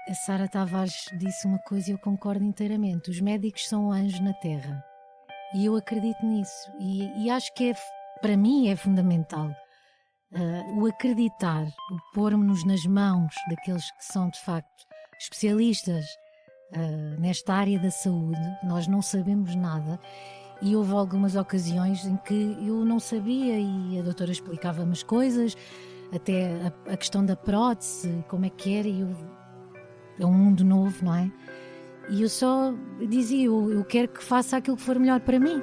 A Sara Tavares disse uma coisa e eu concordo inteiramente. Os médicos são anjos na Terra. E eu acredito nisso. E acho que para mim é fundamental o acreditar, o pôr-nos nas mãos daqueles que são de facto especialistas nesta área da saúde. Nós não sabemos nada. E houve algumas ocasiões em que eu não sabia e a doutora explicava-me as coisas, até a questão da prótese, como é que era, e é um mundo novo, não é? E eu só dizia, eu quero que faça aquilo que for melhor para mim.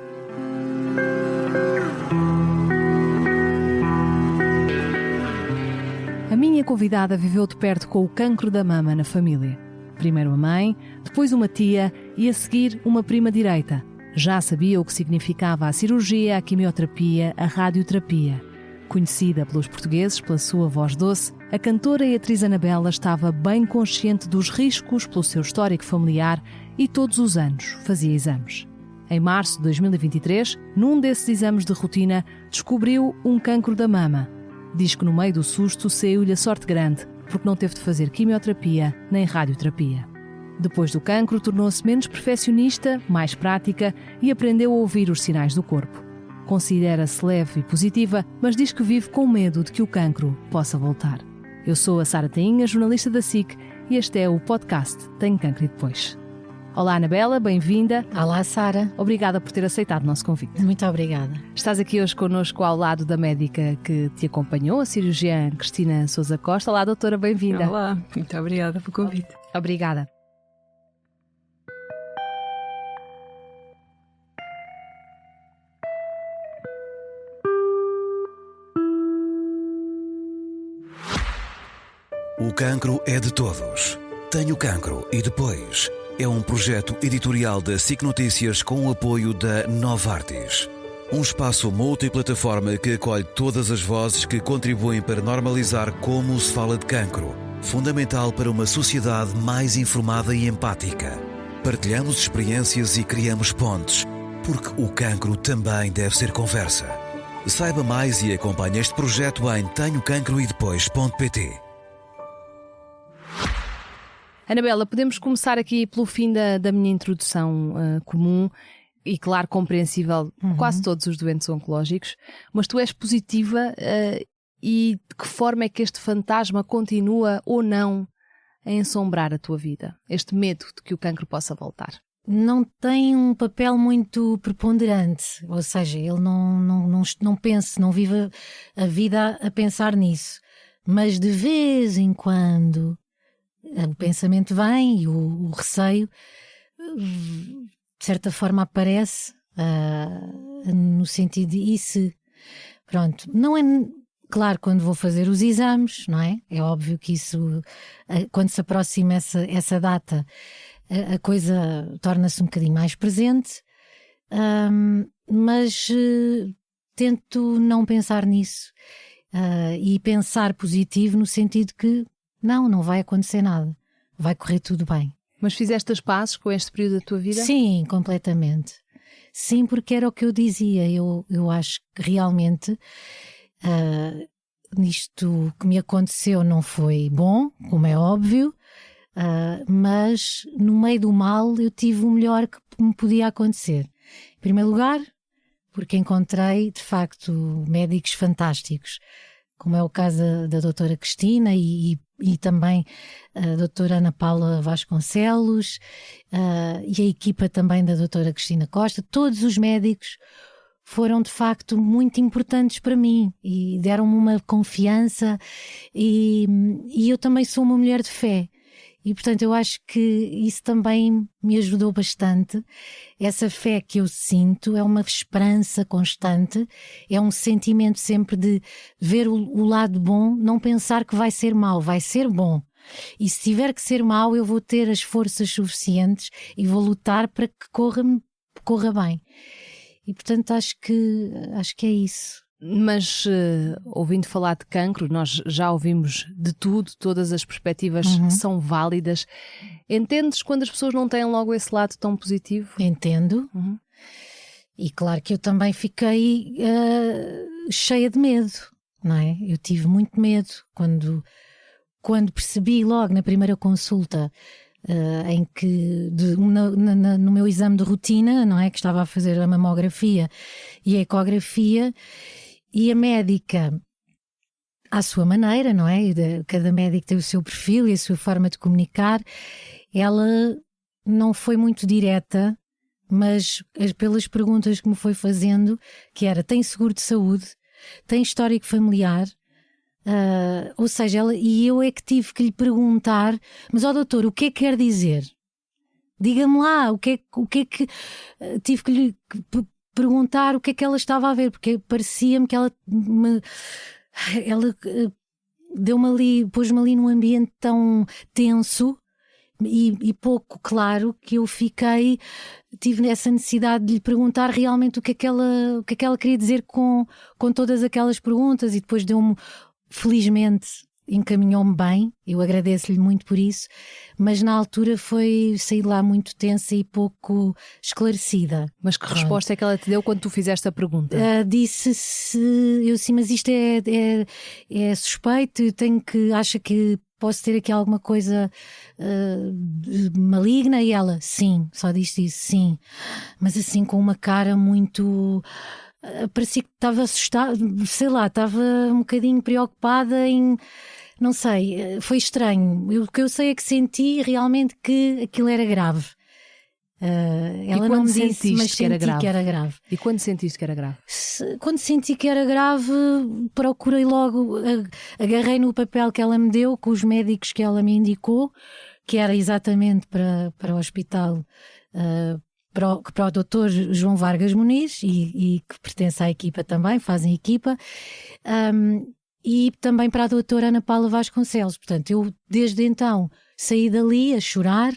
A minha convidada viveu de perto com o cancro da mama na família. Primeiro a mãe, depois uma tia e a seguir uma prima direita. Já sabia o que significava a cirurgia, a quimioterapia, a radioterapia. Conhecida pelos portugueses pela sua voz doce, a cantora e atriz Anabela estava bem consciente dos riscos pelo seu histórico familiar e todos os anos fazia exames. Em março de 2023, num desses exames de rotina, descobriu um cancro da mama. Diz que no meio do susto saiu-lhe a sorte grande, porque não teve de fazer quimioterapia nem radioterapia. Depois do cancro, tornou-se menos perfeccionista, mais prática e aprendeu a ouvir os sinais do corpo. Considera-se leve e positiva, mas diz que vive com medo de que o cancro possa voltar. Eu sou a Sara Tainha, jornalista da SIC, e este é o podcast Tenho Cancro e Depois. Olá, Anabela, bem-vinda. Olá, Sara. Obrigada por ter aceitado o nosso convite. Muito obrigada. Estás aqui hoje connosco ao lado da médica que te acompanhou, a cirurgiã Cristina Sousa Costa. Olá, doutora, bem-vinda. Olá, muito obrigada pelo convite. Obrigada. O cancro é de todos. Tenho Cancro e Depois é um projeto editorial da SIC Notícias com o apoio da Novartis. Um espaço multiplataforma que acolhe todas as vozes que contribuem para normalizar como se fala de cancro, fundamental para uma sociedade mais informada e empática. Partilhamos experiências e criamos pontes, porque o cancro também deve ser conversa. Saiba mais e acompanhe este projeto em tenhocancroedepois.pt. Anabela, podemos começar aqui pelo fim da minha introdução comum e, claro, compreensível quase todos os doentes oncológicos, mas tu és positiva e de que forma é que este fantasma continua ou não a ensombrar a tua vida? Este medo de que o cancro possa voltar? Não tem um papel muito preponderante, ou seja, ele não pensa, não vive a vida a pensar nisso, mas de vez em quando o pensamento vem e o receio de certa forma aparece no sentido de e se, pronto, não é claro quando vou fazer os exames, não é? É óbvio que isso, quando se aproxima essa data, a coisa torna-se um bocadinho mais presente, mas tento não pensar nisso e pensar positivo no sentido que não vai acontecer nada, vai correr tudo bem. Mas fizeste as pazes com este período da tua vida? Sim, completamente. Sim, porque era o que eu dizia, eu acho que realmente isto que me aconteceu não foi bom, como é óbvio, mas no meio do mal eu tive o melhor que me podia acontecer. Em primeiro lugar, porque encontrei de facto médicos fantásticos, como é o caso da doutora Cristina e também a doutora Ana Paula Vasconcelos e a equipa também da doutora Cristina Costa. Todos os médicos foram de facto muito importantes para mim e deram-me uma confiança e eu também sou uma mulher de fé. E, portanto, eu acho que isso também me ajudou bastante. Essa fé que eu sinto é uma esperança constante, é um sentimento sempre de ver o lado bom, não pensar que vai ser mau, vai ser bom. E se tiver que ser mau, eu vou ter as forças suficientes e vou lutar para que corra bem. E, portanto, acho que é isso. Mas ouvindo falar de cancro, nós já ouvimos de tudo, todas as perspectivas são válidas. Entendes quando as pessoas não têm logo esse lado tão positivo? Entendo. E claro que eu também fiquei cheia de medo, não é? Eu tive muito medo quando quando percebi logo na primeira consulta, em que no meu exame de rotina, não é, que estava a fazer a mamografia e a ecografia, e a médica, à sua maneira, não é? Cada médico tem o seu perfil e a sua forma de comunicar. Ela não foi muito direta, mas pelas perguntas que me foi fazendo, que era: tem seguro de saúde? Tem histórico familiar? Ou seja, e eu é que tive que lhe perguntar: mas doutor, o que é que quer dizer? Diga-me lá, o que é que tive que lhe perguntar o que é que ela estava a ver, porque parecia-me que ela deu-me ali, pôs-me ali num ambiente tão tenso e pouco claro, que eu tive essa necessidade de lhe perguntar realmente o que é que ela queria dizer com todas aquelas perguntas, e depois felizmente encaminhou-me bem. Eu agradeço-lhe muito por isso, mas na altura saí de lá muito tensa e pouco esclarecida. Mas que resposta é que ela te deu quando tu fizeste a pergunta? Eu disse, mas isto é suspeito, acha que posso ter aqui alguma coisa maligna? E ela, sim, só disse isso, sim, mas assim com uma cara muito... parecia que estava assustada, sei lá, estava um bocadinho preocupada não sei, foi estranho. O que eu sei é que senti realmente que aquilo era grave. Ela não me disse, mas senti que era grave. E quando sentiste que era grave? Quando senti que era grave, procurei logo, agarrei no papel que ela me deu, com os médicos que ela me indicou, que era exatamente para o hospital, para o Dr. João Vargas Muniz, e que pertence à equipa também, fazem equipa, e também para a doutora Ana Paula Vasconcelos. Portanto, eu desde então saí dali a chorar,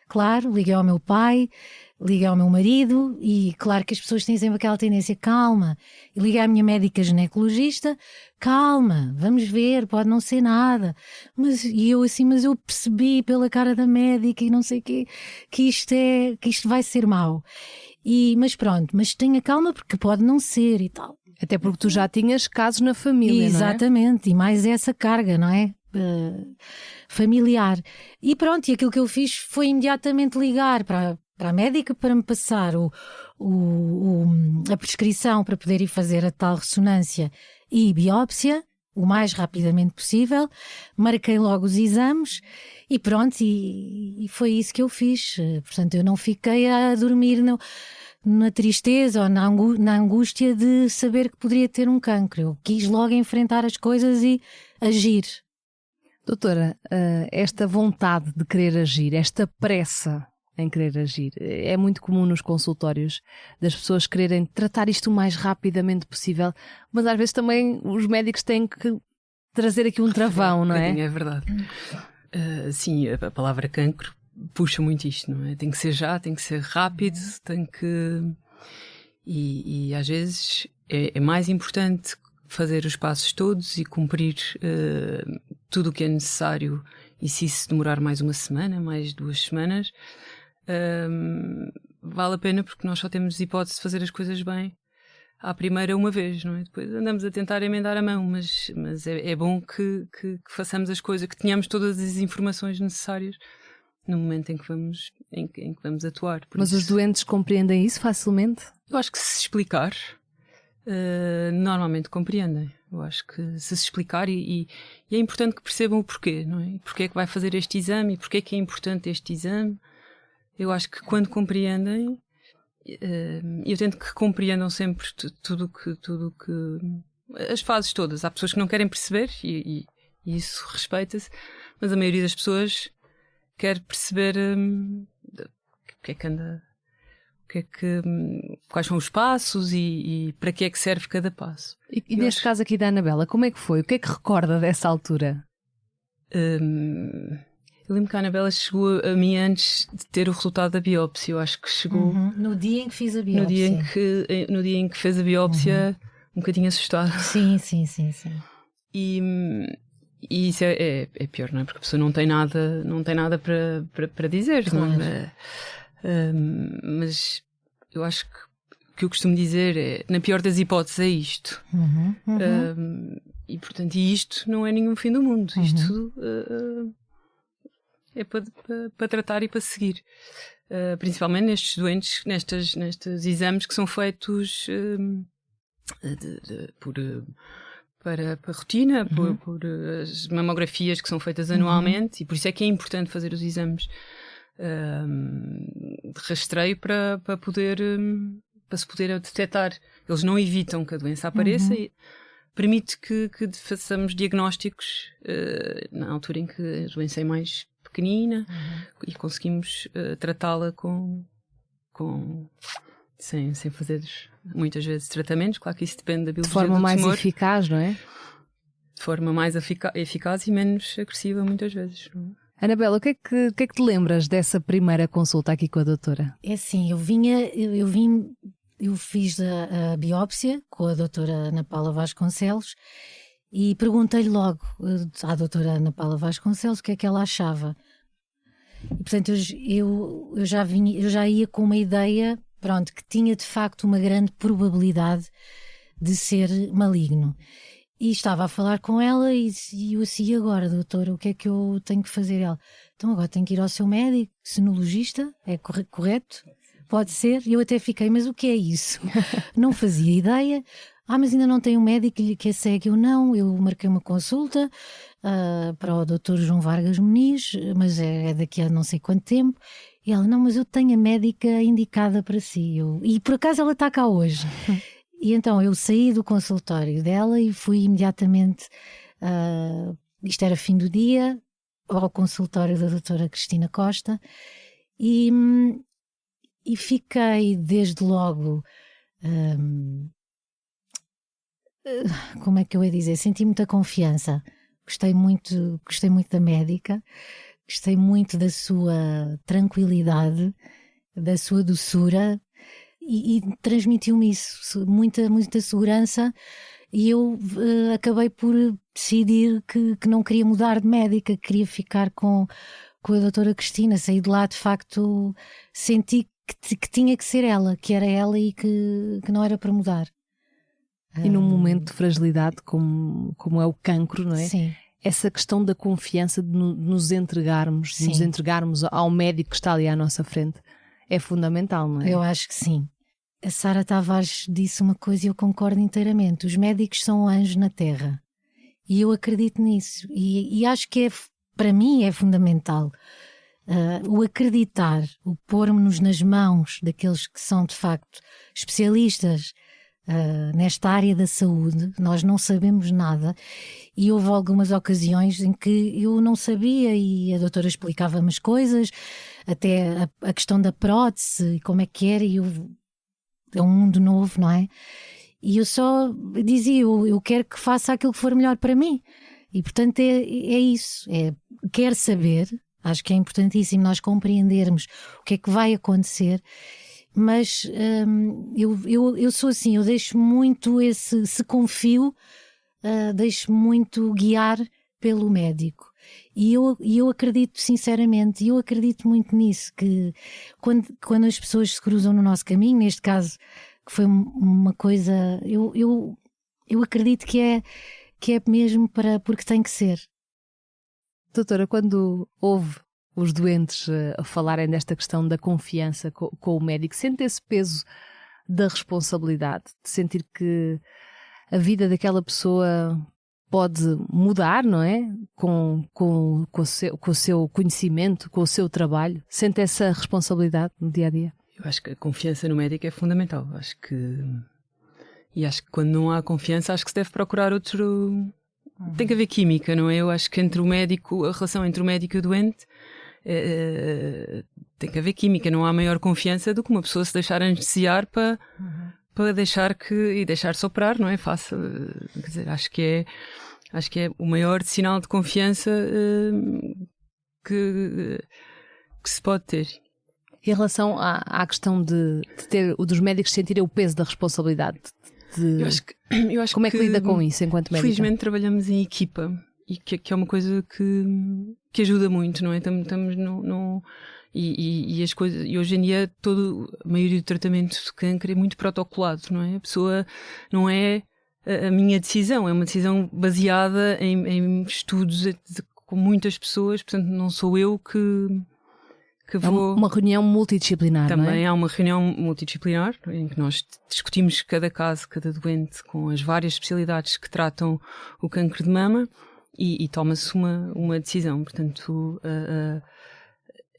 claro, liguei ao meu pai, liguei ao meu marido, e claro que as pessoas têm sempre aquela tendência: calma. E liguei à minha médica ginecologista: calma, vamos ver, pode não ser nada. Mas eu percebi pela cara da médica e não sei o quê, que isto vai ser mau. Mas pronto, mas tenha calma, porque pode não ser e tal. Até porque tu já tinhas casos na família, exatamente, não é? E mais essa carga, não é? Familiar. E pronto, e aquilo que eu fiz foi imediatamente ligar para a médica para me passar a prescrição para poder ir fazer a tal ressonância e biópsia o mais rapidamente possível. Marquei logo os exames e pronto, e foi isso que eu fiz. Portanto, eu não fiquei a dormir na tristeza ou na angústia de saber que poderia ter um cancro. Eu quis logo enfrentar as coisas e agir. Doutora, esta vontade de querer agir, esta pressa em querer agir, é muito comum nos consultórios das pessoas quererem tratar isto o mais rapidamente possível, mas às vezes também os médicos têm que trazer aqui um travão, não é? É verdade. Sim, a palavra cancro puxa muito isto, não é? Tem que ser já, tem que ser rápido, tem que... E às vezes é mais importante fazer os passos todos e cumprir tudo o que é necessário, e se isso demorar mais uma semana, mais 2 semanas, vale a pena, porque nós só temos hipótese de fazer as coisas bem à primeira uma vez, não é? Depois andamos a tentar emendar a mão, mas é bom que façamos as coisas, que tenhamos todas as informações necessárias no momento em que vamos atuar. Mas os doentes compreendem isso facilmente? Eu acho que se explicar, normalmente compreendem. Eu acho que se explicar, e é importante que percebam o porquê, não é? Porquê é que vai fazer este exame e porquê é que é importante este exame. Eu acho que quando compreendem, eu tento que compreendam sempre tudo que as fases todas. Há pessoas que não querem perceber e isso respeita-se, mas a maioria das pessoas quer perceber o que é que anda, quais são os passos e para que é que serve cada passo. E neste caso aqui da Anabela, como é que foi? O que é que recorda dessa altura? Eu lembro que a Anabela chegou a mim antes de ter o resultado da biópsia. Eu acho que chegou no dia em que fiz a biópsia. No dia em que fez a biópsia, um bocadinho assustada. Sim. E isso é pior, não é? Porque a pessoa não tem nada para dizer, claro. Não é? Mas eu acho que eu costumo dizer é, na pior das hipóteses, é isto. E portanto, isto não é nenhum fim do mundo. Isto é para tratar e para seguir. Principalmente nestes doentes, nestes exames que são feitos para rotina, por as mamografias que são feitas anualmente, e por isso é que é importante fazer os exames de rastreio para se poder detectar. Eles não evitam que a doença apareça e permite que façamos diagnósticos na altura em que a doença é mais pequenina e conseguimos tratá-la sem fazer muitas vezes tratamentos. Claro que isso depende da biologia do tumor. De forma mais eficaz, não é? De forma mais eficaz e menos agressiva muitas vezes. Não é? Anabela, o que é que te lembras dessa primeira consulta aqui com a doutora? É assim, eu fiz a biópsia com a doutora Ana Paula Vasconcelos e perguntei-lhe logo à doutora Ana Paula Vasconcelos o que é que ela achava. E, portanto, eu já ia com uma ideia, pronto, que tinha de facto uma grande probabilidade de ser maligno. E estava a falar com ela e eu assim, e agora, doutora, o que é que eu tenho que fazer? Ela, então agora tenho que ir ao seu médico, senologista, é correto? Pode ser? E eu até fiquei, mas o que é isso? Não fazia ideia. Mas ainda não tem um médico que é cego. Eu marquei uma consulta para o Dr. João Vargas Muniz, mas é daqui a não sei quanto tempo. E ela, não, mas eu tenho a médica indicada para si. E por acaso ela está cá hoje. E então eu saí do consultório dela e fui imediatamente, isto era fim do dia, ao consultório da doutora Cristina Costa e fiquei desde logo, como é que eu ia dizer, senti muita confiança, gostei muito da médica, gostei muito da sua tranquilidade, da sua doçura, e transmitiu-me isso, muita segurança, e eu acabei por decidir que não queria mudar de médica, que queria ficar com a doutora Cristina. Saí de lá, de facto, senti que tinha que ser ela, que era ela e que não era para mudar. E num momento de fragilidade como é o cancro, não é? Sim. Essa questão da confiança de nos entregarmos, de nos entregarmos ao médico que está ali à nossa frente, é fundamental, não é? Eu acho que sim. A Sara Tavares disse uma coisa e eu concordo inteiramente. Os médicos são anjos na terra. E eu acredito nisso. E acho que para mim é fundamental. O acreditar, o pôr-nos nas mãos daqueles que são de facto especialistas nesta área da saúde. Nós não sabemos nada. E houve algumas ocasiões em que eu não sabia e a doutora explicava-me as coisas, até a questão da prótese e como é que era, e é um mundo novo, não é? E eu só dizia, eu quero que faça aquilo que for melhor para mim. E portanto é isso, quer saber, acho que é importantíssimo nós compreendermos o que é que vai acontecer, mas eu sou assim, eu deixo muito se confio, deixo muito guiar pelo médico. E eu acredito sinceramente, eu acredito muito nisso, que quando as pessoas se cruzam no nosso caminho, neste caso que foi uma coisa, eu acredito que é mesmo porque tem que ser. Doutora, quando ouve os doentes a falarem desta questão da confiança com o médico, sente esse peso da responsabilidade, de sentir que a vida daquela pessoa pode mudar, não é? Com o seu conhecimento, com o seu trabalho. Sente essa responsabilidade no dia-a-dia? Eu acho que a confiança no médico é fundamental. Acho que quando não há confiança, acho que se deve procurar outro... Tem que haver química, não é? Eu acho que a relação entre o médico e o doente, tem que haver química. Não há maior confiança do que uma pessoa se deixar anestesiar para deixar-se operar, não é fácil. Quer dizer, acho que é o maior sinal de confiança que se pode ter. Em relação à questão de dos médicos sentirem o peso da responsabilidade, eu acho como é que lida com isso enquanto médica? Felizmente trabalhamos em equipa e que é uma coisa que ajuda muito, não é? Estamos E as coisas, e hoje em dia a maioria do tratamento de cancro é muito protocolado, não é? A pessoa não é a minha decisão, é uma decisão baseada em estudos com muitas pessoas, portanto não sou eu que vou... É uma reunião multidisciplinar, Também não é? há uma reunião multidisciplinar em que nós discutimos cada caso, cada doente, com as várias especialidades que tratam o cancro de mama e toma-se uma decisão. Portanto,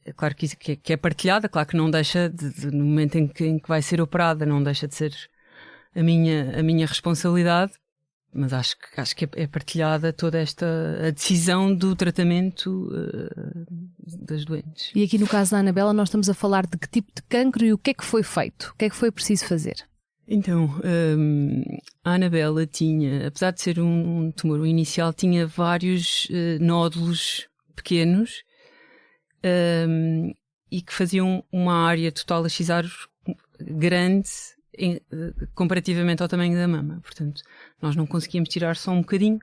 é claro que é partilhada, claro que não deixa, no momento em que vai ser operada, não deixa de ser a minha responsabilidade, mas acho que é partilhada toda a decisão do tratamento das doentes. E aqui no caso da Anabela nós estamos a falar de que tipo de cancro e o que é que foi feito? O que é que foi preciso fazer? Então, a Anabela tinha, apesar de ser um tumor inicial, tinha vários nódulos pequenos e que faziam uma área total axizar grande comparativamente ao tamanho da mama. Portanto, nós não conseguíamos tirar só um bocadinho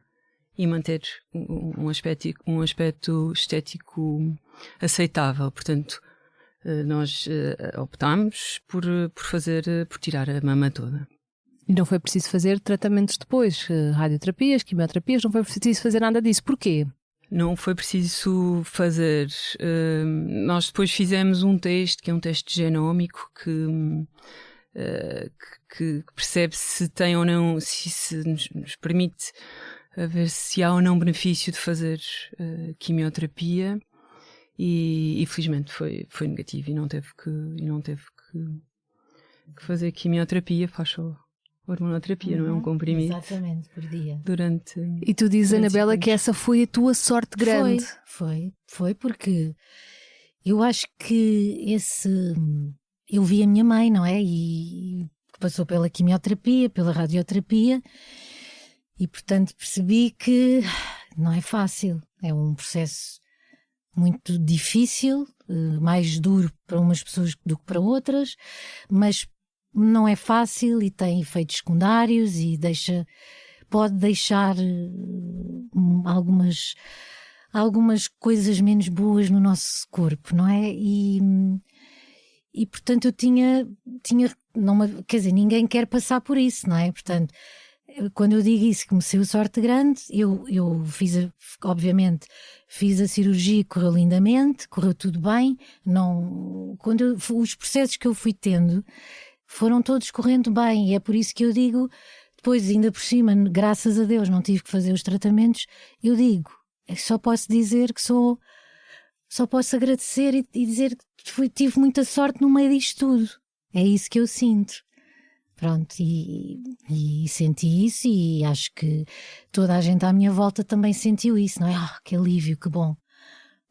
e manter um aspecto estético aceitável. Portanto, nós optámos por tirar a mama toda. E não foi preciso fazer tratamentos depois, radioterapias, quimioterapias, não foi preciso fazer nada disso. Porquê? Não foi preciso fazer. Nós depois fizemos um teste, que é um teste genómico, que percebe se tem ou não, se nos permite ver se há ou não benefício de fazer quimioterapia, e felizmente foi negativo e não teve que fazer quimioterapia, faz só hormonoterapia, não é um comprimido. Exatamente, por dia. E tu dizes, Anabela, que essa foi a tua sorte grande. Foi porque eu acho que eu vi a minha mãe, não é? E passou pela quimioterapia, pela radioterapia, e portanto percebi que não é fácil, é um processo muito difícil, mais duro para umas pessoas do que para outras, mas não é fácil e tem efeitos secundários e pode deixar algumas coisas menos boas no nosso corpo, não é? E portanto eu tinha quer dizer, ninguém quer passar por isso, não é? Portanto, quando eu digo isso, comecei a sorte grande, eu obviamente fiz a cirurgia, correu lindamente, correu tudo bem, os processos que eu fui tendo foram todos correndo bem, e é por isso que eu digo, depois ainda por cima, graças a Deus não tive que fazer os tratamentos, eu digo, só posso dizer que só posso agradecer e dizer que tive muita sorte no meio disto tudo, é isso que eu sinto. Pronto, e senti isso, e acho que toda a gente à minha volta também sentiu isso, não é? Que alívio, que bom.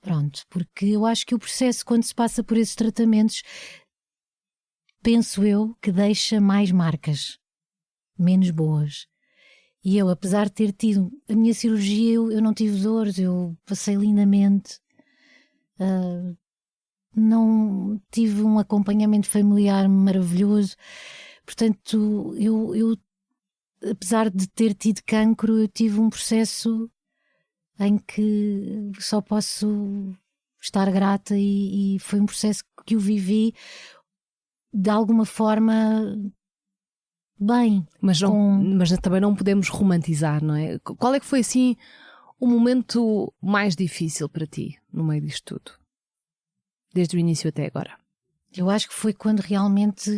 Pronto, porque eu acho que o processo, quando se passa por esses tratamentos, penso eu que deixa mais marcas, menos boas. E eu, apesar de ter tido a minha cirurgia, eu não tive dores, eu passei lindamente, não tive um acompanhamento familiar maravilhoso. Portanto, eu apesar de ter tido cancro, eu tive um processo em que só posso estar grata, e foi um processo que eu vivi de alguma forma bem. Mas também não podemos romantizar, não é? Qual é que foi assim o momento mais difícil para ti no meio disto tudo? Desde o início até agora. Eu acho que foi quando realmente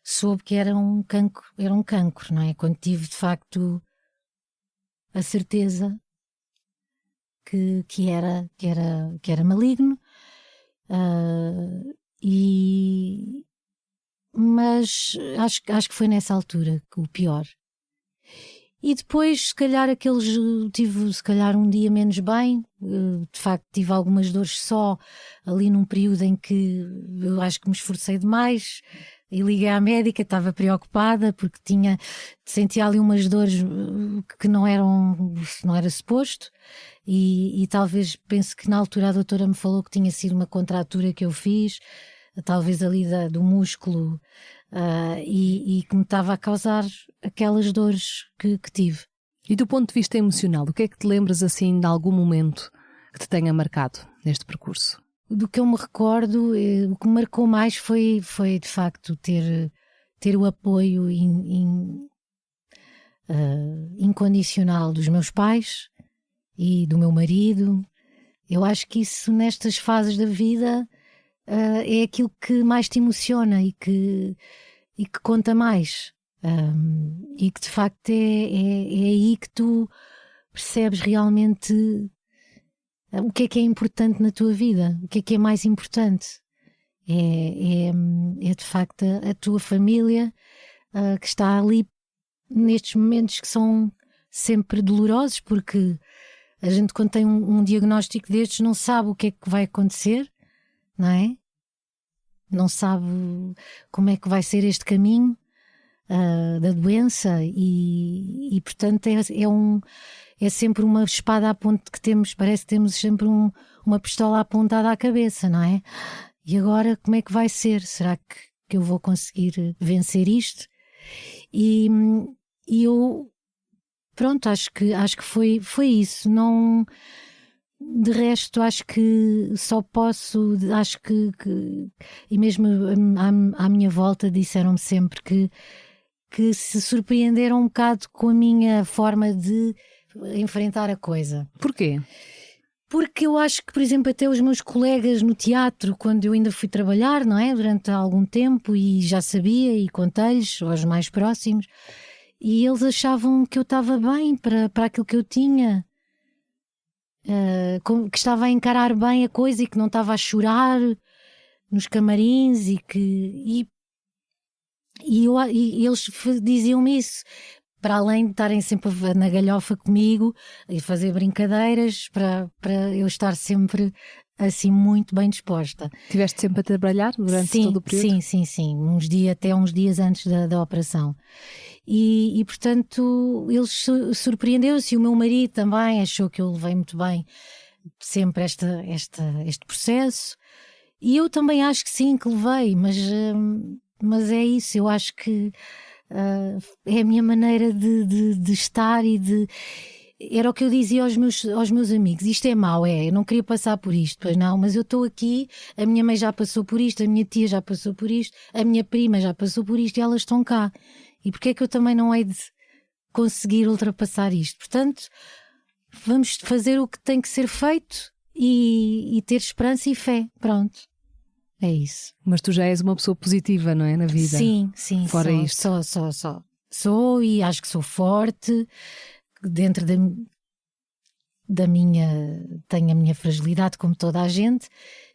soube que era um cancro, não é? Quando tive de facto a certeza que era maligno, mas acho que foi nessa altura que o pior. E depois, se calhar, tive se calhar um dia menos bem, de facto tive algumas dores só ali num período em que eu acho que me esforcei demais. E liguei à médica, estava preocupada porque sentia ali umas dores que não era suposto, e talvez, penso que na altura a doutora me falou que tinha sido uma contratura que eu fiz, talvez ali do músculo, e que me estava a causar aquelas dores que tive. E do ponto de vista emocional, o que é que te lembras assim de algum momento que te tenha marcado neste percurso? do que eu me recordo, o que me marcou mais foi de facto ter o apoio incondicional dos meus pais e do meu marido. Eu acho que isso nestas fases da vida é aquilo que mais te emociona e que conta mais. E que de facto é aí que tu percebes realmente o que é importante na tua vida, o que é mais importante. É de facto a tua família que está ali nestes momentos que são sempre dolorosos, porque a gente, quando tem um diagnóstico destes, não sabe o que é que vai acontecer, não é? Não sabe como é que vai ser este caminho da doença e portanto é sempre uma espada à ponta que temos, parece que temos sempre uma pistola apontada à cabeça, não é? E agora como é que vai ser? Será que eu vou conseguir vencer isto? E eu, pronto, acho que foi isso. Não, de resto, acho que só posso, acho que e mesmo à minha volta disseram-me sempre que se surpreenderam um bocado com a minha forma de enfrentar a coisa. Porquê? Porque eu acho que, por exemplo, até os meus colegas no teatro, quando eu ainda fui trabalhar, não é? Durante algum tempo, e já sabia, e contei-lhes, aos mais próximos, e eles achavam que eu estava bem para aquilo que eu tinha, que estava a encarar bem a coisa e que não estava a chorar nos camarins e eles diziam-me isso, para além de estarem sempre na galhofa comigo e fazer brincadeiras, para eu estar sempre assim muito bem disposta. Tiveste sempre a trabalhar durante todo o período? Sim, até uns dias antes da operação. E portanto, eles surpreendeu-se, e o meu marido também achou que eu levei muito bem sempre este processo, e eu também acho que sim, que levei, mas é isso, eu acho que é a minha maneira de estar e de... Era o que eu dizia aos meus amigos: isto é mau, eu não queria passar por isto, pois não, mas eu estou aqui, a minha mãe já passou por isto, a minha tia já passou por isto, a minha prima já passou por isto, e elas estão cá, e porque é que eu também não hei de conseguir ultrapassar isto? Portanto, vamos fazer o que tem que ser feito e ter esperança e fé, pronto. É isso. Mas tu já és uma pessoa positiva, não é? Na vida. Sim. Fora isto. Sou, e acho que sou forte. Dentro da minha... Tenho a minha fragilidade, como toda a gente.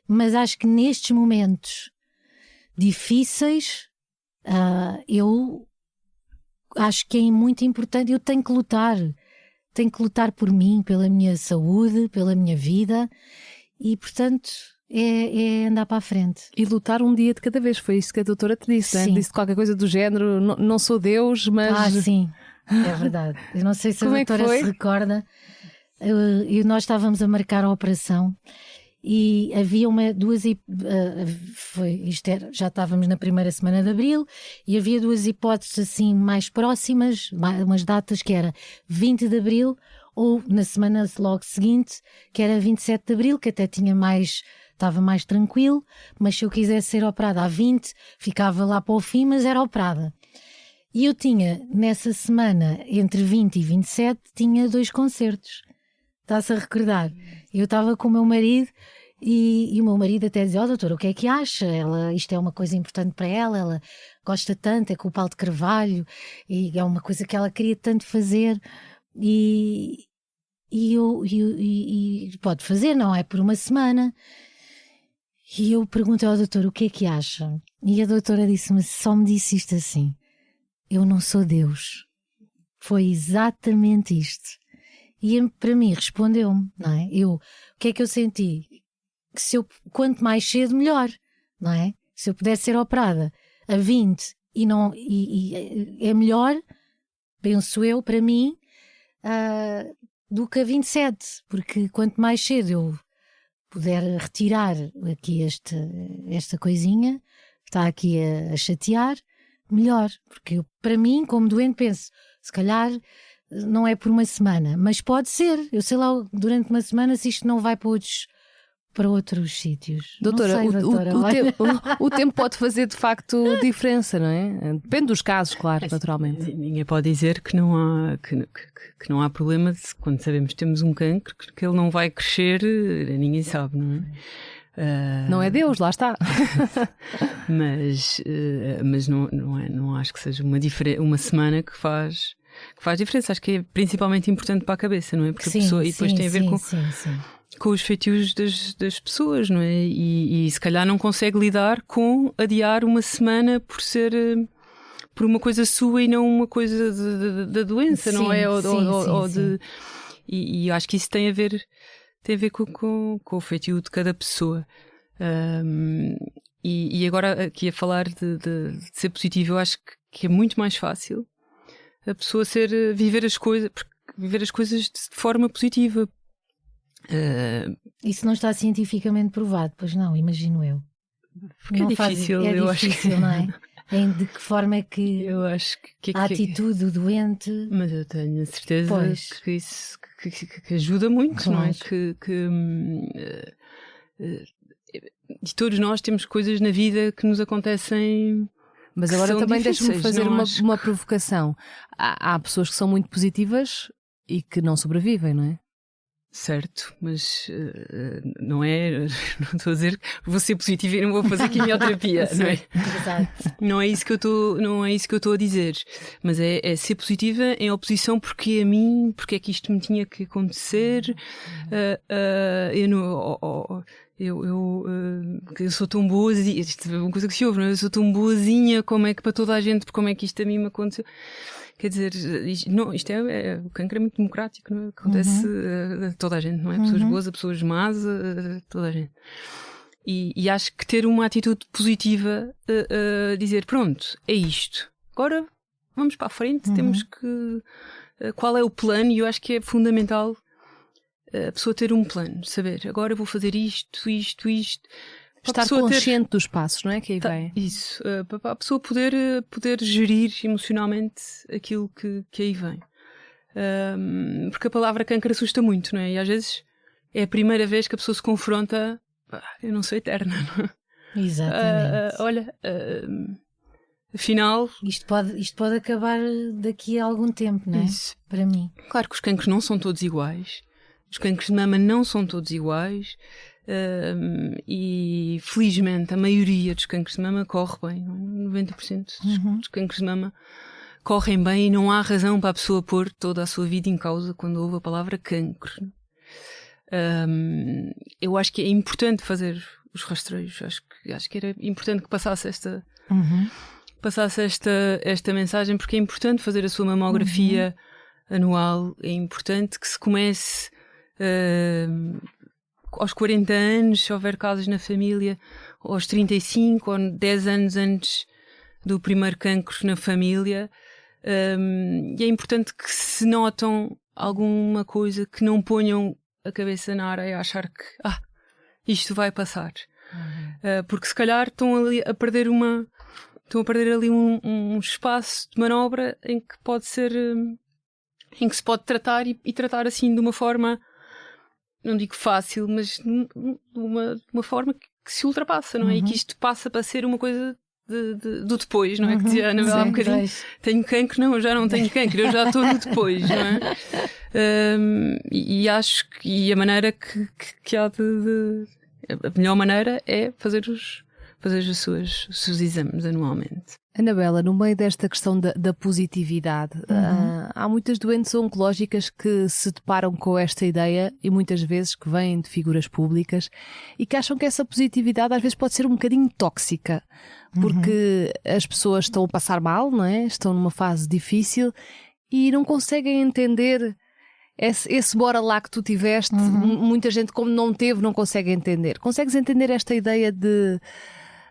Mas acho que nestes momentos difíceis, eu acho que é muito importante. Eu tenho que lutar. Tenho que lutar por mim, pela minha saúde, pela minha vida. E, portanto... É andar para a frente. E lutar um dia de cada vez, foi isso que a doutora te disse, não é? Disse qualquer coisa do género, não sou Deus, mas... Sim, é verdade. Eu não sei se a doutora se recorda. Nós estávamos a marcar a operação e havia já estávamos na primeira semana de abril, e havia duas hipóteses assim mais próximas, umas datas, que era 20 de abril ou na semana logo seguinte, que era 27 de abril, que até estava mais tranquilo, mas se eu quisesse ser operada a 20, ficava lá para o fim, mas era operada. E eu tinha, nessa semana, entre 20 e 27, tinha 2 concertos. Está-se a recordar? Eu estava com o meu marido e o meu marido até dizia: doutora, o que é que acha? Isto é uma coisa importante para ela gosta tanto, é com o Paulo de Carvalho, e é uma coisa que ela queria tanto fazer, e pode fazer, não é? Por uma semana. E eu perguntei ao doutor: o que é que acha? E a doutora só me disse isto assim: eu não sou Deus. Foi exatamente isto. E para mim respondeu-me, não é? O que é que eu senti? Que quanto mais cedo, melhor, não é? Se eu pudesse ser operada a 20 e é melhor, penso eu, para mim, do que a 27, porque quanto mais cedo eu puder retirar aqui esta coisinha que está aqui a chatear, melhor, porque para mim, como doente, penso, se calhar não é por uma semana, mas pode ser, eu sei lá, durante uma semana, se isto não vai para para outros sítios. Doutora, não sei, doutora, o tempo pode fazer de facto diferença, não é? Depende dos casos, claro, naturalmente. Ninguém pode dizer que não há problema quando sabemos que temos um cancro, que ele não vai crescer, ninguém sabe, não é? Não é Deus, lá está. Mas não acho que seja uma semana que faz diferença. Acho que é principalmente importante para a cabeça, não é? Porque sim, a pessoa, e depois tem a ver com os feitios das pessoas, não é? E se calhar não consegue lidar com adiar uma semana por uma coisa sua e não uma coisa da doença, não é? E acho que isso tem a ver com o feitio de cada pessoa. E agora aqui a falar de ser positivo, eu acho que é muito mais fácil a pessoa viver as coisas de forma positiva. Isso não está cientificamente provado, pois não, imagino eu. Porque não é difícil, eu acho que... não é? De que forma é que eu acho que a atitude do doente... Mas eu tenho a certeza que isso que ajuda muito, claro. Não é? E todos nós temos coisas na vida que nos acontecem. Mas agora também difíceis, deixa-me fazer uma provocação. Há pessoas que são muito positivas e que não sobrevivem, não é? Certo, mas não estou a dizer que vou ser positiva e não vou fazer quimioterapia, não é? Exato. Não é isso que eu estou a dizer, mas é ser positiva em oposição porque a mim, porque é que isto me tinha que acontecer, eu sou tão boazinha, isto é uma coisa que se ouve, não é? Eu sou tão boazinha, como é que para toda a gente, como é que isto a mim me aconteceu? Quer dizer, o cancro é muito democrático, não é? Acontece a toda a gente, não é? Pessoas boas, a pessoas más, a toda a gente. E acho que ter uma atitude positiva, dizer, pronto, é isto. Agora vamos para a frente, temos que... qual é o plano? E eu acho que é fundamental a pessoa ter um plano, saber, agora eu vou fazer isto. Estar consciente dos passos, não é? Que aí vem. Isso, para a pessoa poder gerir emocionalmente aquilo que aí vem. Porque a palavra cancro assusta muito, não é? E às vezes é a primeira vez que a pessoa se confronta, eu não sou eterna, não é? Exatamente. Olha, afinal... Isto pode acabar daqui a algum tempo, não é? Isso. Para mim. Claro que os cancros não são todos iguais. Os cancros de mama não são todos iguais. E felizmente a maioria dos cancros de mama corre bem, 90% dos cancros de mama correm bem e não há razão para a pessoa pôr toda a sua vida em causa quando ouve a palavra cancro. Eu acho que é importante fazer os rastreios, acho que era importante que passasse esta mensagem, porque é importante fazer a sua mamografia anual, é importante que se comece aos 40 anos, se houver casos na família, aos 35 ou 10 anos antes do primeiro cancro na família. E é importante que se notam alguma coisa, que não ponham a cabeça na areia a achar que isto vai passar. Porque se calhar estão ali a perder ali um espaço de manobra em que pode ser, em que se pode tratar e tratar assim de uma forma, não digo fácil, mas de uma forma que se ultrapassa, não é? E que isto passa para ser uma coisa do depois, não é? Que dizia a Anabela há um bocadinho, tenho cancro, não, eu já não tenho cancro, eu já estou no depois, não é? E acho que a maneira que há a melhor maneira é fazer os seus exames anualmente. Anabela, no meio desta questão da positividade, há muitas doentes oncológicas que se deparam com esta ideia e muitas vezes que vêm de figuras públicas e que acham que essa positividade às vezes pode ser um bocadinho tóxica, porque as pessoas estão a passar mal, não é? Estão numa fase difícil e não conseguem entender esse bora lá que tu tiveste. Muita gente, como não teve, não consegue entender. Consegues entender esta ideia de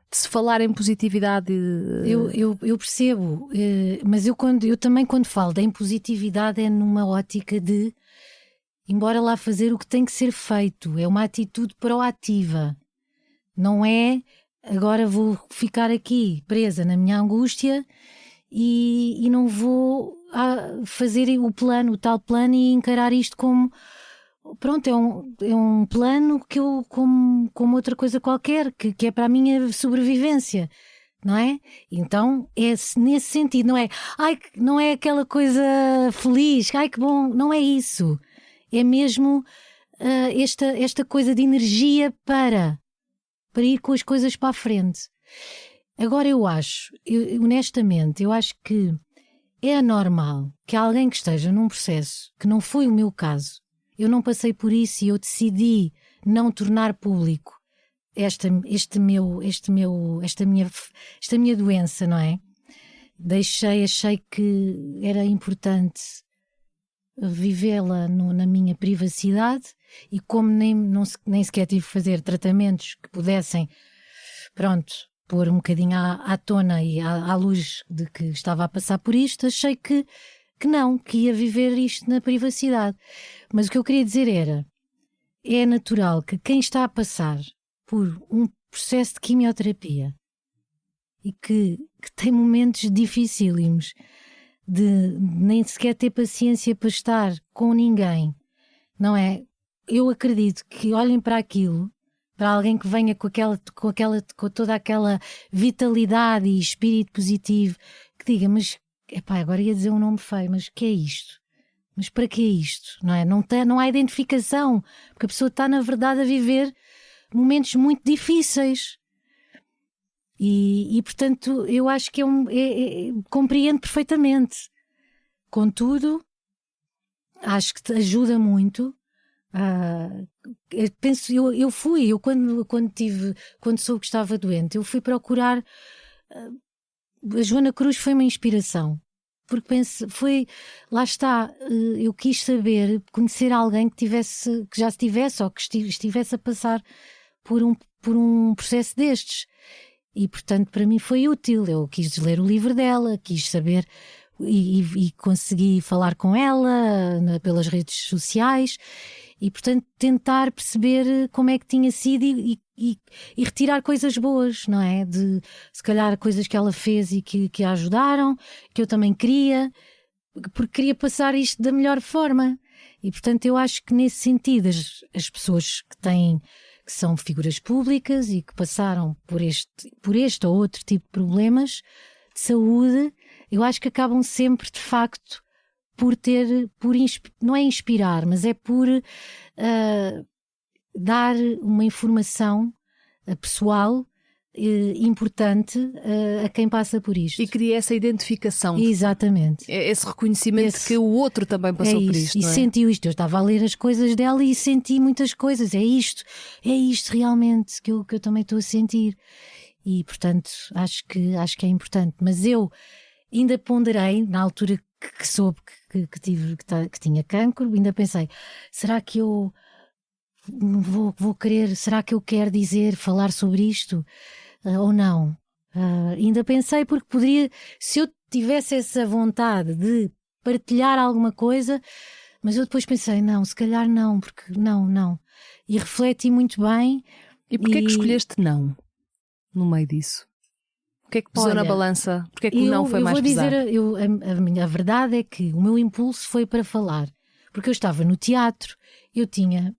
se falar em positividade? Eu percebo, mas eu também quando falo da impositividade é numa ótica de embora lá fazer o que tem que ser feito, é uma atitude proativa, não é agora vou ficar aqui presa na minha angústia e não vou fazer o tal plano e encarar isto como pronto, é um plano que eu, como outra coisa qualquer, que é para a minha sobrevivência, não é? Então é nesse sentido, não é? Ai, não é aquela coisa feliz, ai que bom, não é isso. É mesmo esta coisa de energia para ir com as coisas para a frente. Agora honestamente, eu acho que é anormal que alguém que esteja num processo, que não foi o meu caso, eu não passei por isso e eu decidi não tornar público esta minha doença, não é? Achei que era importante vivê-la na minha privacidade e como nem sequer tive que fazer tratamentos que pudessem, pronto, pôr um bocadinho à tona e à luz de que estava a passar por isto, achei que ia viver isto na privacidade. Mas o que eu queria dizer é natural que quem está a passar por um processo de quimioterapia e que tem momentos dificílimos de nem sequer ter paciência para estar com ninguém, não é? Eu acredito que olhem para aquilo, para alguém que venha com toda aquela vitalidade e espírito positivo, que diga, mas epá, agora ia dizer um nome feio, mas o que é isto? Mas para que é isto? Não é? Não há identificação, porque a pessoa está na verdade a viver momentos muito difíceis. E portanto, eu acho que compreendo perfeitamente. Contudo, acho que te ajuda muito. Quando soube que estava doente, eu fui procurar. A Joana Cruz foi uma inspiração. Porque lá está, eu quis conhecer alguém que já estivesse ou que estivesse a passar por um processo destes. E, portanto, para mim foi útil. Eu quis ler o livro dela, quis saber e consegui falar com ela pelas redes sociais e, portanto, tentar perceber como é que tinha sido e retirar coisas boas, não é? Se calhar coisas que ela fez e que a ajudaram, que eu também queria, porque queria passar isto da melhor forma. E, portanto, eu acho que nesse sentido as pessoas que são figuras públicas e que passaram por este ou outro tipo de problemas de saúde, eu acho que acabam sempre, de facto, não é inspirar, mas é por dar uma informação pessoal importante a quem passa por isto. E cria essa identificação. Exatamente. Esse reconhecimento que o outro também passou por isto. E sentiu isto. Eu estava a ler as coisas dela e senti muitas coisas. É isto realmente que eu também estou a sentir. E, portanto, acho que é importante. Mas eu ainda ponderei, na altura que soube que tinha cancro, ainda pensei, será que eu vou querer, será que eu quero falar sobre isto ou não? Ainda pensei porque poderia, se eu tivesse essa vontade de partilhar alguma coisa, mas eu depois pensei, não, se calhar não, porque não. E refleti muito bem. E porquê é que escolheste não no meio disso? O que é que pesou na balança? Porquê é que não foi mais pesado? A verdade é que o meu impulso foi para falar, porque eu estava no teatro, eu tinha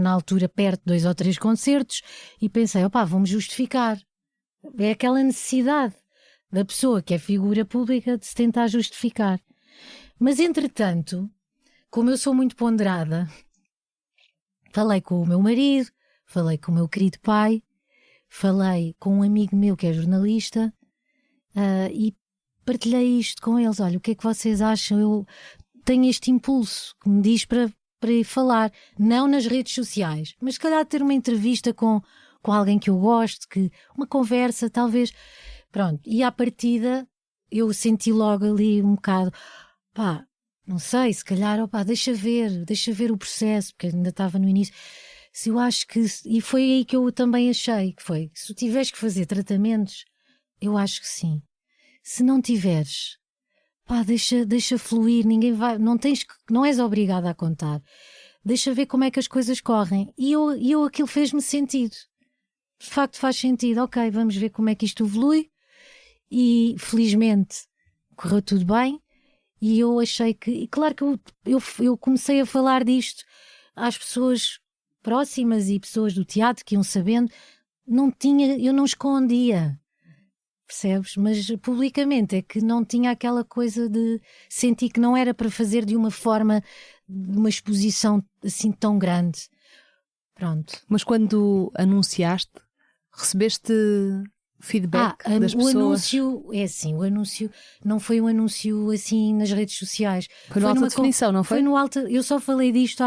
na altura perto de 2 ou 3 concertos e pensei, vamos justificar. É aquela necessidade da pessoa que é figura pública de se tentar justificar. Mas entretanto, como eu sou muito ponderada, falei com o meu marido, falei com o meu querido pai, falei com um amigo meu que é jornalista e partilhei isto com eles. Olha, o que é que vocês acham? Eu tenho este impulso que me diz para ir falar, não nas redes sociais, mas se calhar ter uma entrevista com alguém que eu gosto, uma conversa, talvez. Pronto, e à partida eu senti logo ali um bocado, não sei, se calhar, deixa ver o processo, porque ainda estava no início. Se eu acho que, e foi aí que eu também achei que foi, se tu tiveres que fazer tratamentos, eu acho que sim. Se não tiveres, deixa fluir, ninguém vai, não és obrigada a contar. Deixa ver como é que as coisas correm. E eu aquilo fez-me sentido. De facto faz sentido. Ok, vamos ver como é que isto evolui. E felizmente correu tudo bem. E eu achei que, e claro que eu comecei a falar disto às pessoas próximas e pessoas do teatro que iam sabendo, eu não escondia, percebes? Mas publicamente é que não tinha aquela coisa de sentir que não era para fazer de uma forma, de uma exposição assim tão grande. Pronto. Mas quando anunciaste, recebeste feedback das pessoas? O anúncio, é assim, o anúncio não foi um anúncio assim nas redes sociais. Foi no Alta Definição, não foi? Foi no Alta, eu só falei disto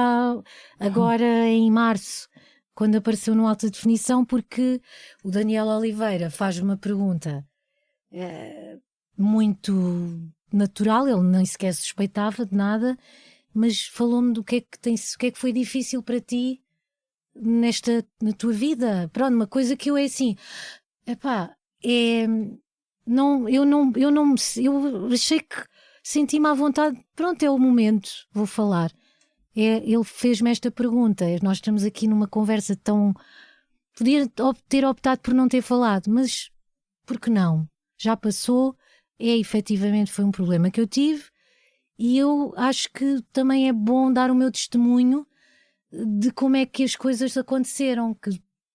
agora em março, quando apareceu no Alta Definição, porque o Daniel Oliveira faz uma pergunta muito natural, ele nem sequer suspeitava de nada, mas falou-me do que é que foi difícil para ti na tua vida. Pronto, uma coisa que eu assim, eu achei que senti-me à vontade, pronto, é o momento, vou falar. Ele fez-me esta pergunta, nós estamos aqui numa conversa tão... Podia ter optado por não ter falado, mas por que não? Já passou, efetivamente foi um problema que eu tive e eu acho que também é bom dar o meu testemunho de como é que as coisas aconteceram, que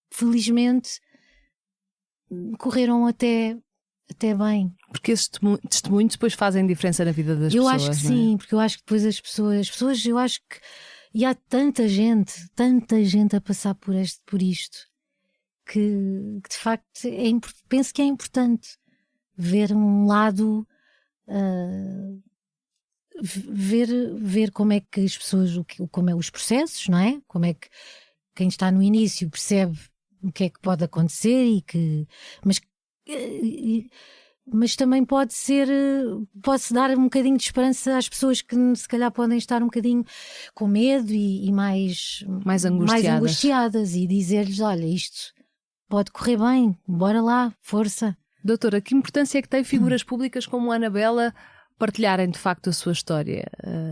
felizmente correram até bem. Porque esses testemunhos depois fazem diferença na vida das pessoas. Eu acho que sim, porque eu acho que depois as pessoas, eu acho que e há tanta gente a passar por isto que de facto penso que é importante ver um lado, ver como é que as pessoas, como é os processos, não é? Como é que quem está no início percebe o que é que pode acontecer mas também pode-se dar um bocadinho de esperança às pessoas que se calhar podem estar um bocadinho com medo e mais angustiadas e dizer-lhes, olha, isto pode correr bem, bora lá, força. Doutora, que importância é que tem figuras públicas como a Anabela partilharem de facto a sua história?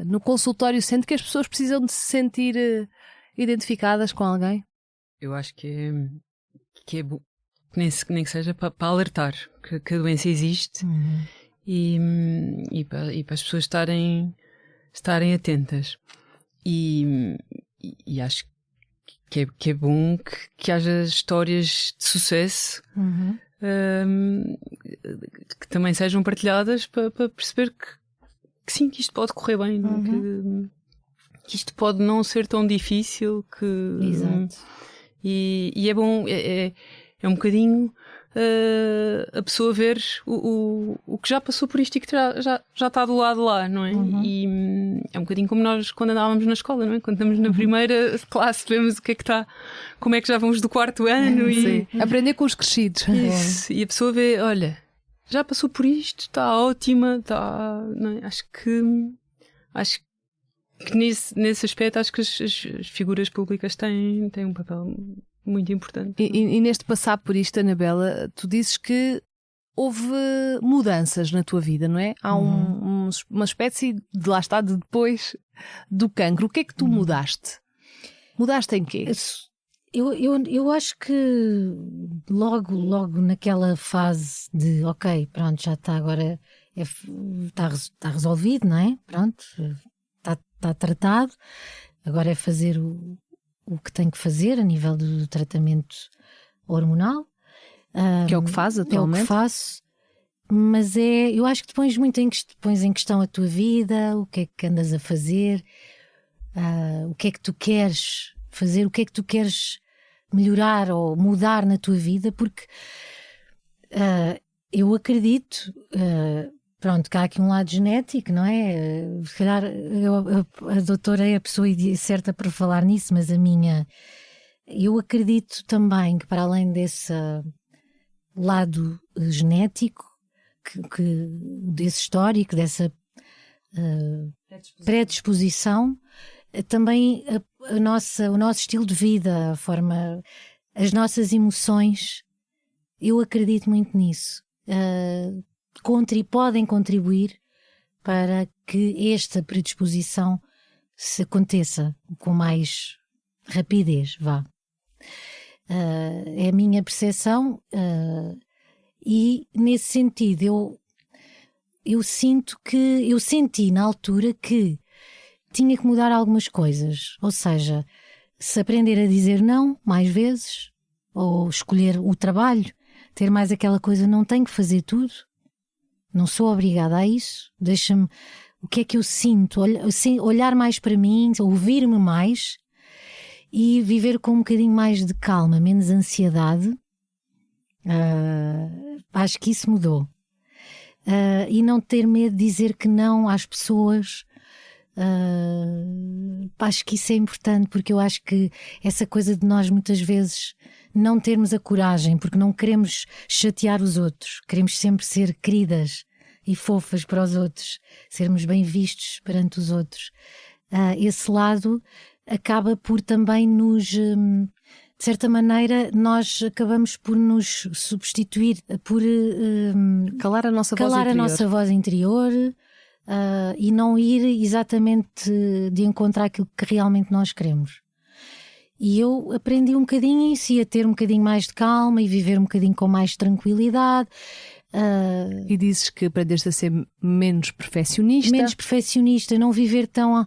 No consultório, sente que as pessoas precisam de se sentir identificadas com alguém? Eu acho que é bom, nem que seja para alertar que a doença existe e para as pessoas estarem atentas. E acho que é bom que haja histórias de sucesso que também sejam partilhadas para perceber que sim, que isto pode correr bem, que isto pode não ser tão difícil. Exato. E é bom, é um bocadinho a pessoa ver o que já passou por isto e que já está do lado lá, não é? E é um bocadinho como nós quando andávamos na escola, não é? Quando estamos na primeira classe, vemos o que é que está, como é que já vamos do quarto ano. Sim. Aprender com os crescidos. Isso. E a pessoa vê, olha, já passou por isto, está ótima, está... Não é? Acho que nesse aspecto acho que as figuras públicas têm um papel muito importante. E neste passar por isto, Anabela, tu dizes que houve mudanças na tua vida, não é? Há uma espécie de, lá está, de depois do cancro. O que é que tu mudaste? Mudaste em quê? Eu acho que logo naquela fase de ok, pronto, já está agora, está resolvido, não é? Pronto, está tratado, agora é fazer o que tem que fazer a nível do tratamento hormonal. Que é o que faz atualmente? É o que faço, mas eu acho que te pões muito pões em questão a tua vida, o que é que andas a fazer, o que é que tu queres fazer, o que é que tu queres melhorar ou mudar na tua vida, porque eu acredito... Pronto, que há aqui um lado genético, não é? Se calhar a doutora é a pessoa certa para falar nisso, mas eu acredito também que para além desse lado genético, desse histórico, dessa predisposição, também o nosso estilo de vida, a forma, as nossas emoções, eu acredito muito nisso. Podem contribuir para que esta predisposição se aconteça com mais rapidez, vá. É a minha percepção e nesse sentido eu senti na altura que tinha que mudar algumas coisas. Ou seja, se aprender a dizer não mais vezes, ou escolher o trabalho, ter mais aquela coisa, não tenho que fazer tudo, não sou obrigada a isso, deixa-me, o que é que eu sinto, olhar mais para mim, ouvir-me mais e viver com um bocadinho mais de calma, menos ansiedade. Acho que isso mudou. E não ter medo de dizer que não às pessoas. Acho que isso é importante, porque eu acho que essa coisa de nós muitas vezes não termos a coragem, porque não queremos chatear os outros, queremos sempre ser queridas e fofas para os outros, sermos bem vistos perante os outros. Esse lado acaba por também nos, de certa maneira, nós acabamos por nos substituir, por calar a nossa voz interior. E não ir exatamente de encontrar aquilo que realmente nós queremos. E eu aprendi um bocadinho isso, e a ter um bocadinho mais de calma e viver um bocadinho com mais tranquilidade. E dizes que aprendeste a ser menos perfeccionista. Menos perfeccionista, não viver tão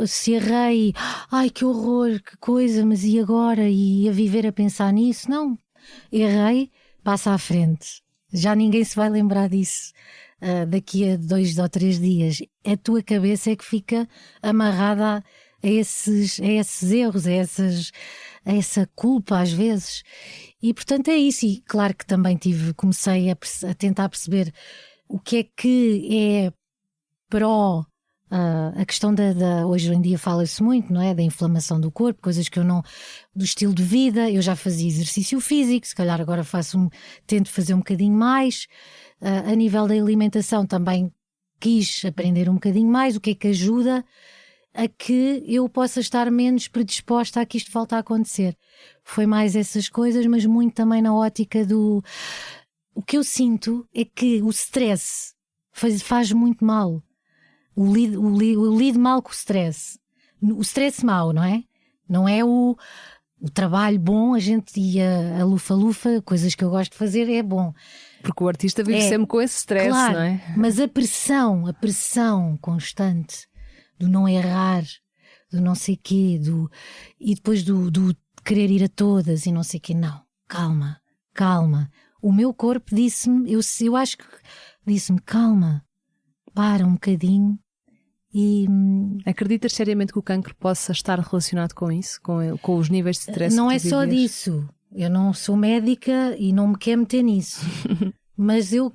se errei, ai que horror, que coisa, mas e agora? E a viver a pensar nisso? Não, errei, passa à frente. Já ninguém se vai lembrar disso. Daqui a 2 ou 3 dias, a tua cabeça é que fica amarrada a esses erros, a essa culpa às vezes. E portanto é isso. E claro que também comecei a tentar perceber o que é a questão hoje em dia fala-se muito, não é? Da inflamação do corpo, coisas que eu não, do estilo de vida. Eu já fazia exercício físico, se calhar agora tento fazer um bocadinho mais. A nível da alimentação também quis aprender um bocadinho mais, o que é que ajuda a que eu possa estar menos predisposta a que isto volte a acontecer. Foi mais essas coisas, mas muito também na ótica do... O que eu sinto é que o stress faz muito mal. Lido mal com o stress. O stress mau, não é? Não é o trabalho bom, a gente ia a lufa-lufa, coisas que eu gosto de fazer, é bom. Porque o artista vive sempre com esse stress, claro, não é? Mas a pressão constante do não errar, do não sei quê, e depois do querer ir a todas e não sei quê, não, calma. O meu corpo disse-me, eu acho que disse-me, calma, para um bocadinho. E acreditas seriamente que o cancro possa estar relacionado com isso? Com os níveis de stress? Não que é só disso. Eu não sou médica e não me quero meter nisso. Mas eu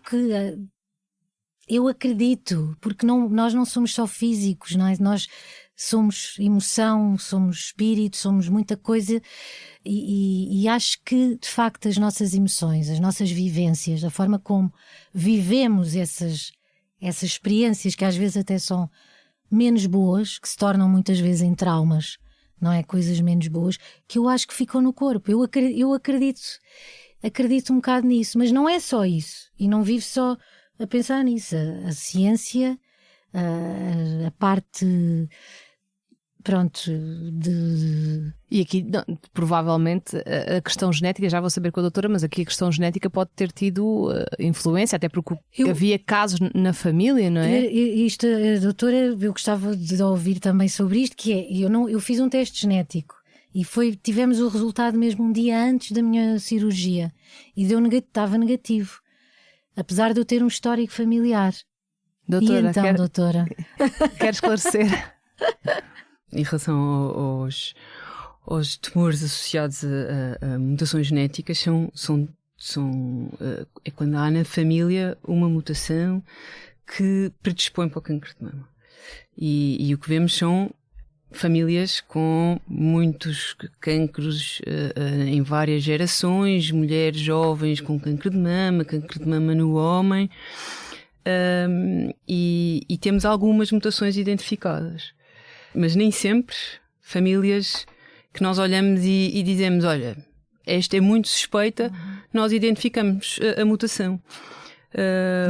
acredito, porque nós não somos só físicos, não é? Nós somos emoção, somos espírito, somos muita coisa, e acho que de facto as nossas emoções, as nossas vivências, a forma como vivemos essas experiências que às vezes até são menos boas, que se tornam muitas vezes em traumas, não é? Coisas menos boas, que eu acho que ficam no corpo. Eu acredito um bocado nisso, mas não é só isso, e não vivo só a pensar nisso. A ciência, a parte, pronto, E aqui, provavelmente, a questão genética, já vou saber com a doutora, mas aqui a questão genética pode ter tido influência, até porque havia casos na família, não é? Isto, doutora, eu gostava de ouvir também sobre isto, que é, eu fiz um teste genético e tivemos o resultado mesmo um dia antes da minha cirurgia e estava negativo, apesar de eu ter um histórico familiar. Doutora, e então, doutora? Quer esclarecer? Em relação aos tumores associados a mutações genéticas, é quando há na família uma mutação que predispõe para o cancro de mama. E o que vemos são famílias com muitos cancros em várias gerações, mulheres jovens com cancro de mama no homem, e temos algumas mutações identificadas. Mas nem sempre famílias que nós olhamos e dizemos, olha, esta é muito suspeita, nós identificamos a mutação.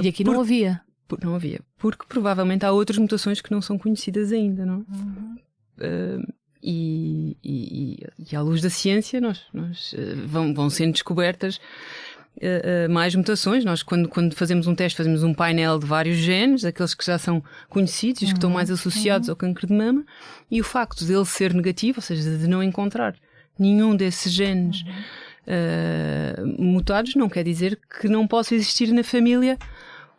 E aqui não havia. Não havia, porque provavelmente há outras mutações que não são conhecidas ainda, não? E à luz da ciência vão sendo descobertas mais mutações. Nós, quando fazemos um teste, fazemos um painel de vários genes, aqueles que já são conhecidos e os que estão mais associados ao cancro de mama, e o facto dele ser negativo, ou seja, de não encontrar nenhum desses genes mutados, não quer dizer que não possa existir na família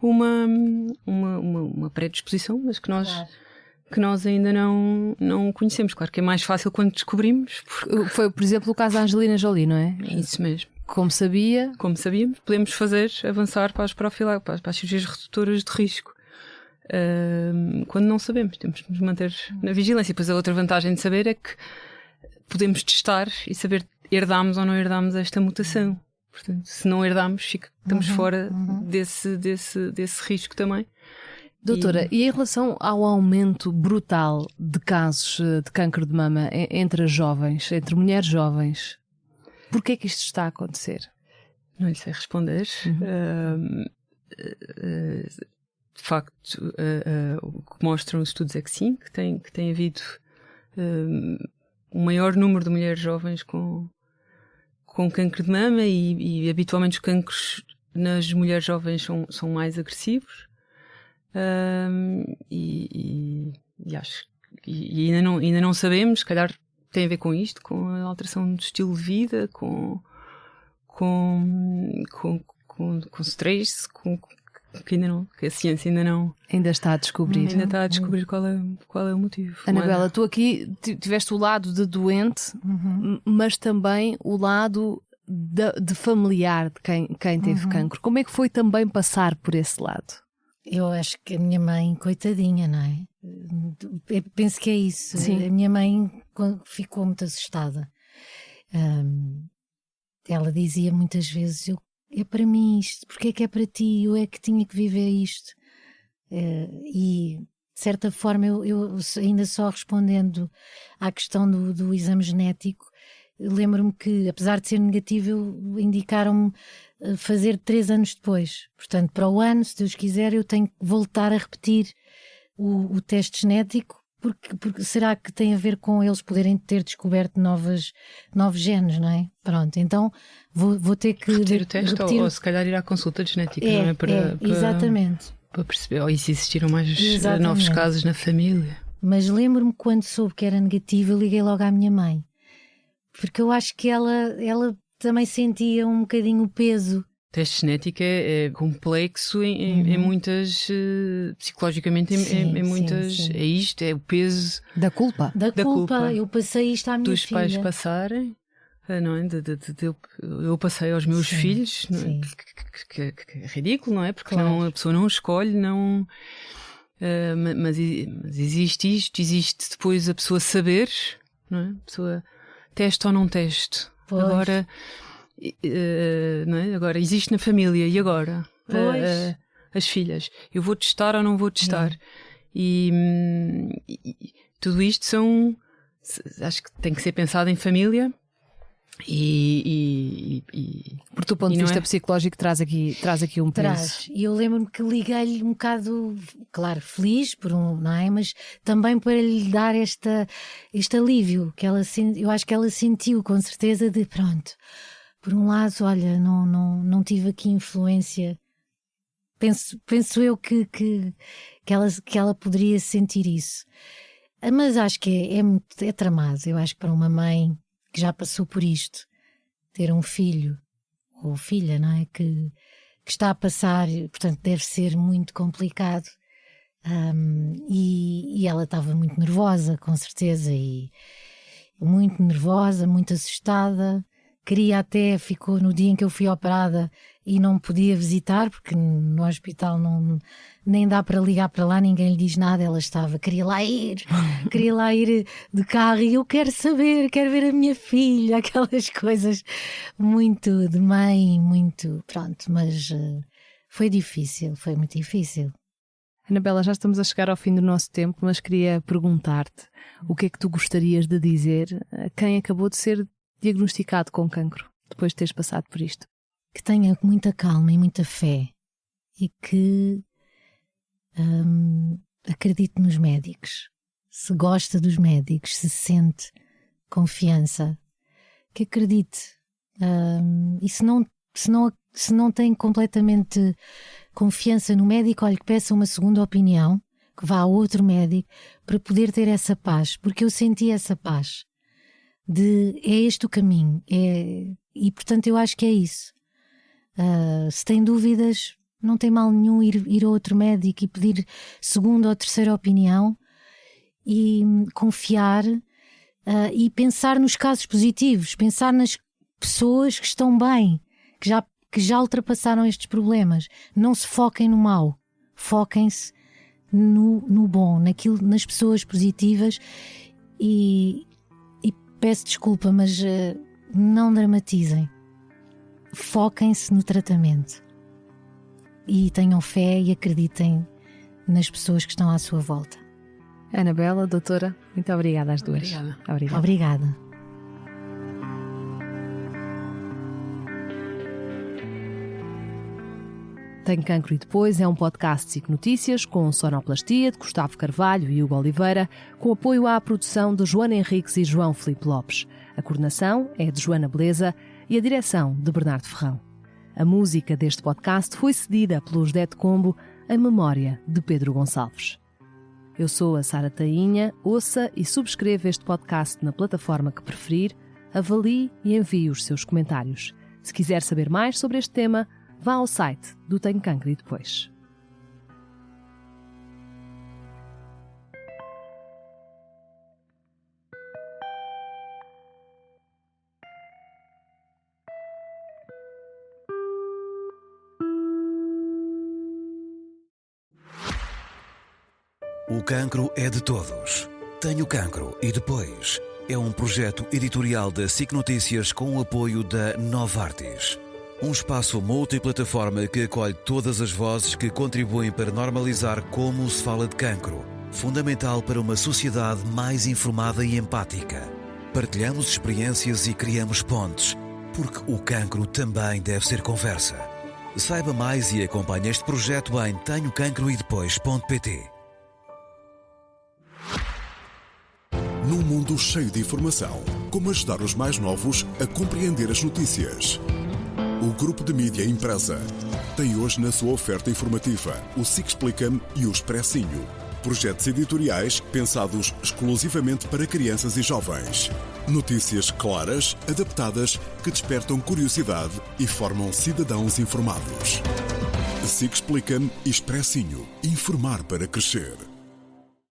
uma predisposição, mas que nós ainda não conhecemos. Claro que é mais fácil quando descobrimos. Foi, por exemplo, o caso da Angelina Jolie, não é? Isso mesmo. Como sabíamos, podemos avançar para as cirurgias redutoras de risco. Quando não sabemos, temos que nos manter na vigilância. E depois a outra vantagem de saber é que podemos testar e saber herdamos ou não herdamos esta mutação. Portanto, se não herdamos, estamos fora desse risco também. Doutora, e em relação ao aumento brutal de casos de cancro de mama entre as jovens, entre mulheres jovens, porquê é que isto está a acontecer? Não lhe sei responder. De facto, o que mostram os estudos é que sim, que tem havido um maior número de mulheres jovens com cancro de mama e habitualmente os cancros nas mulheres jovens são mais agressivos. Acho que ainda não sabemos, se calhar tem a ver com isto, com a alteração do estilo de vida, com stress, que a ciência ainda está a descobrir. Ainda está a descobrir qual é o motivo. Anabela, tu aqui tiveste o lado de doente, mas também o lado de familiar de quem teve cancro. Como é que foi também passar por esse lado? Eu acho que a minha mãe, coitadinha, não é? Eu penso que é isso. Sim. A minha mãe ficou muito assustada. Ela dizia muitas vezes: é para mim isto, porque é que é para ti? Eu é que tinha que viver isto. E de certa forma, eu ainda só respondendo à questão do exame genético, lembro-me que, apesar de ser negativo, indicaram-me fazer 3 anos depois. Portanto, para o ano, se Deus quiser, eu tenho que voltar a repetir o teste genético, porque será que tem a ver com eles poderem ter descoberto novos genes, não é? Pronto, então vou ter que repetir o teste ou se calhar ir à consulta de genética, não é? Exatamente. Para perceber, ou se existiram mais Exatamente. Novos casos na família. Mas lembro-me quando soube que era negativo, eu liguei logo à minha mãe. Porque eu acho que ela também sentia um bocadinho o peso. O teste genético é complexo em muitas, psicologicamente em muitas, sim. É isto, é o peso da culpa. Da culpa. Eu passei isto à minha dos filha. Dos pais passarem, não é? Eu passei aos meus filhos, não é? Que é ridículo, não é? Porque claro. a pessoa não escolhe, não... mas existe isto, existe depois a pessoa saber, não é? A pessoa teste ou não teste. Pois. Agora, não é? Agora existe na família, e agora? As filhas, eu vou testar ou não vou testar? E tudo isto acho que tem que ser pensado em família. Por teu ponto de vista psicológico traz aqui um peso. E eu lembro-me que liguei-lhe um bocado, claro, feliz não é? Mas também para lhe dar este alívio que eu acho que ela sentiu com certeza de pronto, por um lado, olha, não tive aqui influência. Penso eu que ela poderia sentir isso. Mas acho que é tramado. Eu acho que para uma mãe que já passou por isto, ter um filho ou filha, não é? Que está a passar, portanto deve ser muito complicado. E ela estava muito nervosa, com certeza, e muito nervosa, muito assustada. Ficou no dia em que eu fui operada e não podia visitar, porque no hospital nem dá para ligar para lá, ninguém lhe diz nada. Ela queria lá ir de carro, e eu quero ver a minha filha, aquelas coisas muito de mãe, muito, pronto, mas foi muito difícil. Anabela, já estamos a chegar ao fim do nosso tempo, mas queria perguntar-te o que é que tu gostarias de dizer a quem acabou de ser diagnosticado com cancro, depois de teres passado por isto? Que tenha muita calma e muita fé, e que acredite nos médicos. Se gosta dos médicos, se sente confiança, que acredite. E se não se não tem completamente confiança no médico, olha, que peça uma segunda opinião, que vá a outro médico, para poder ter essa paz, porque eu senti essa paz é este o caminho, e portanto eu acho que é isso. Se tem dúvidas, não tem mal nenhum ir a outro médico e pedir segunda ou terceira opinião e confiar e pensar nos casos positivos, pensar nas pessoas que estão bem, que já ultrapassaram estes problemas. Não se foquem no mau, foquem-se no bom, nas pessoas positivas e peço desculpa, mas não dramatizem. Foquem-se no tratamento e tenham fé e acreditem nas pessoas que estão à sua volta. Anabela, doutora, muito obrigada às duas. Obrigada. Tenho Cancro e Depois é um podcast de SIC Notícias com sonoplastia de Gustavo Carvalho e Hugo Oliveira, com apoio à produção de Joana Henriques e João Filipe Lopes. A coordenação é de Joana Beleza e a direção de Bernardo Ferrão. A música deste podcast foi cedida pelo José de Combo em memória de Pedro Gonçalves. Eu sou a Sara Tainha, ouça e subscreva este podcast na plataforma que preferir, avalie e envie os seus comentários. Se quiser saber mais sobre este tema, vá ao site do Tenho Cancro e Depois. O cancro é de todos. Tenho Cancro e Depois é um projeto editorial da SIC Notícias com o apoio da Novartis. Um espaço multiplataforma que acolhe todas as vozes que contribuem para normalizar como se fala de cancro, fundamental para uma sociedade mais informada e empática. Partilhamos experiências e criamos pontes, porque o cancro também deve ser conversa. Saiba mais e acompanhe este projeto em tenhocancroedepois.pt. Num mundo cheio de informação, como ajudar os mais novos a compreender as notícias? O Grupo de Mídia Impressa tem hoje na sua oferta informativa o SIC Explica-me e o Expressinho, projetos editoriais pensados exclusivamente para crianças e jovens. Notícias claras, adaptadas, que despertam curiosidade e formam cidadãos informados. SIC Explica-me e Expressinho. Informar para crescer.